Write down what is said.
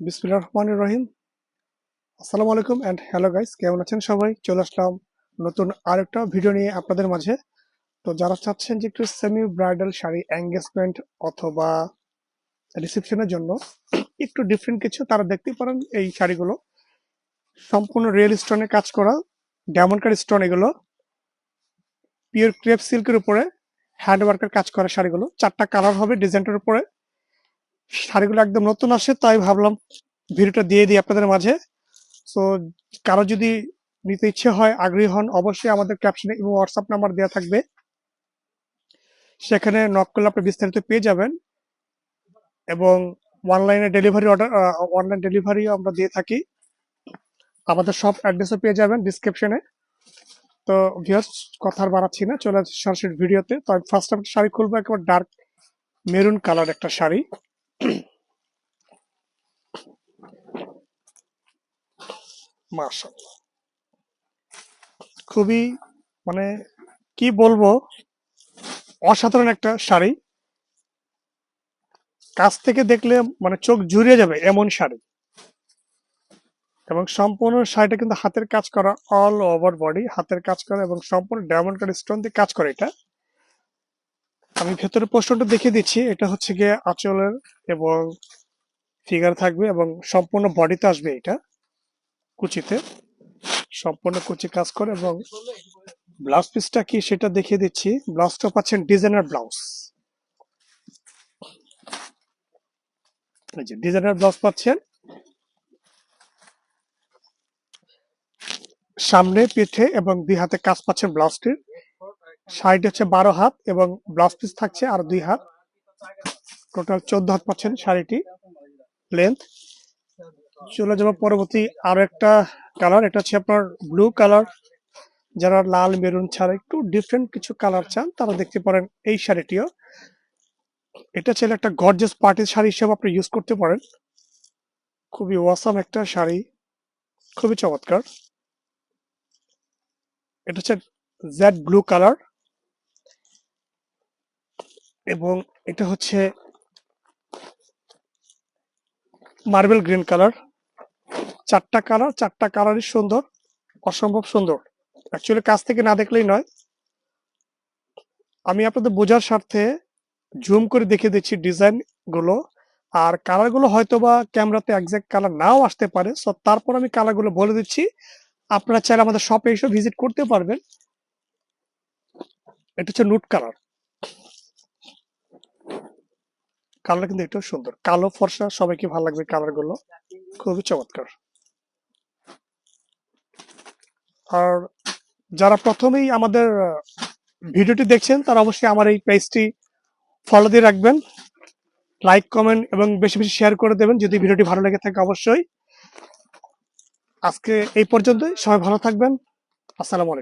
বিসমিল্লাহির রহমানির রহিম। আসসালামু আলাইকুম এন্ড হ্যালো গাইস, কেমন আছেন সবাই? চলে আসলাম নতুন আরেকটা ভিডিও নিয়ে আপনাদের মাঝে। তো যারা চাচ্ছেন যে একটু সেমি ব্রাইডাল শাড়ি এঙ্গেজমেন্ট অথবা রিসেপশনের জন্য একটু ডিফারেন্ট কিছু, তারা দেখতে পারেন এই শাড়িগুলো। সম্পূর্ণ রিয়েল স্টোনে কাজ করা, ডায়মন্ড কাট স্টোন, এগুলো পিওর ক্রেপ সিল্কের উপরে হ্যান্ড ওয়ার্কের কাজ করা শাড়িগুলো। 4টা কালার হবে ডিজাইনটার উপরে। শাড়িগুলো একদম নতুন আসে, তাই ভাবলাম ভিডিওটা দিয়ে দিই আপনাদের মাঝে। সো কারো যদি নিতে ইচ্ছে হয়, আগ্রহী হন, অবশ্যই আমাদের ক্যাপশনে এবং হোয়াটসঅ্যাপ নাম্বার দেওয়া থাকবে, সেখানে নক করলে আপনি বিস্তারিত পেয়ে যাবেন। এবং অনলাইনে ডেলিভারি অর্ডার, অনলাইন ডেলিভারিও আমরা দিয়ে থাকি। আমাদের সব অ্যাড্রেসও পেয়ে যাবেন ডিসক্রিপশনে। তো ভিউয়ার্স, কথা আর বাড়াচ্ছি না, চলে যাচ্ছি সরাসরি ভিডিওতে। তো আমি ফার্স্ট একটা শাড়ি খুলবো, একেবারে ডার্ক মেরুন কালার একটা শাড়ি। মাশাআল্লাহ, খুবই মানে কি বলবো, অসাধারণ একটা শাড়ি। কাছ থেকে দেখলে মানে চোখ জুড়িয়ে যাবে এমন শাড়ি। এবং সম্পূর্ণ শাড়িটা কিন্তু হাতের কাজ করা, অল ওভার বডি হাতের কাজ করা এবং সম্পূর্ণ ডায়মন্ড কাট স্টোন দিয়ে কাজ করে এটা। আমি ভেতরে পোর্শনটা দেখিয়ে দিচ্ছি। এটা হচ্ছে গিয়ে আঁচলের এবং ফিগার থাকবে এবং সম্পূর্ণ বডিতে আসবে এটা, কুচিতে সম্পূর্ণ কুচি কাজ করে। এবং ব্লাউজ পিসটা কি সেটা দেখিয়ে দিচ্ছি। ব্লাউজটা পাচ্ছেন ডিজাইনার ব্লাউজ, এই যে ডিজাইনার ব্লাউজ পাচ্ছেন। সামনে পিঠে এবং 2 হাতে কাজ পাচ্ছেন ব্লাউজটির। শাড়িটি হচ্ছে 12 হাত এবং ব্লাউজ পিস থাকছে আর 2 হাত, টোটাল 14 হাত পাচ্ছেন শাড়িটি লেন্থ। চলে যাবো পরবর্তী আরো একটা কালার, এটা হচ্ছে আপনার ব্লু কালার। যারা লাল মেরুন ছাড়া একটু ডিফারেন্ট কিছু কালার চান, তারা দেখতে পারেন এই শাড়িটিও। এটা ছিল একটা গর্জিয়াস পার্টির শাড়ি হিসেবে আপনি ইউজ করতে পারেন। খুবই ওয়াসাম একটা শাড়ি, খুবই চমৎকার। এটা হচ্ছে জেড ব্লু কালার এবং এটা হচ্ছে মার্বেল গ্রিন কালার। 4টা কালার, 4টা কালারই সুন্দর, অসম্ভব সুন্দর। অ্যাকচুয়ালি কাছ থেকে না দেখলেই নয়। আমি আপনাদের বোঝার স্বার্থে জুম করে দেখিয়ে দিচ্ছি ডিজাইন গুলো। আর কালার গুলো হয়তো বা ক্যামেরাতে একজ্যাক্ট কালার নাও আসতে পারে, সো তারপর আমি কালার গুলো বলে দিচ্ছি। আপনারা চাইলে আমাদের শপে এসে ভিজিট করতে পারবেন। এটা হচ্ছে নুট কালার, কালার কিন্তু এটাও সুন্দর, কালো ফর্সা সবাইকে ভালো লাগবে কালার গুলো, খুবই চমৎকার। আর যারা প্রথমেই আমাদের ভিডিওটি দেখছেন, তারা অবশ্যই আমার এই পেজটি ফলো দিয়ে রাখবেন, লাইক কমেন্ট এবং বেশি বেশি শেয়ার করে দেবেন যদি ভিডিওটি ভালো লেগে থাকে। অবশ্যই আজকে এই পর্যন্তই, সবাই ভালো থাকবেন। আসসালামু আলাইকুম।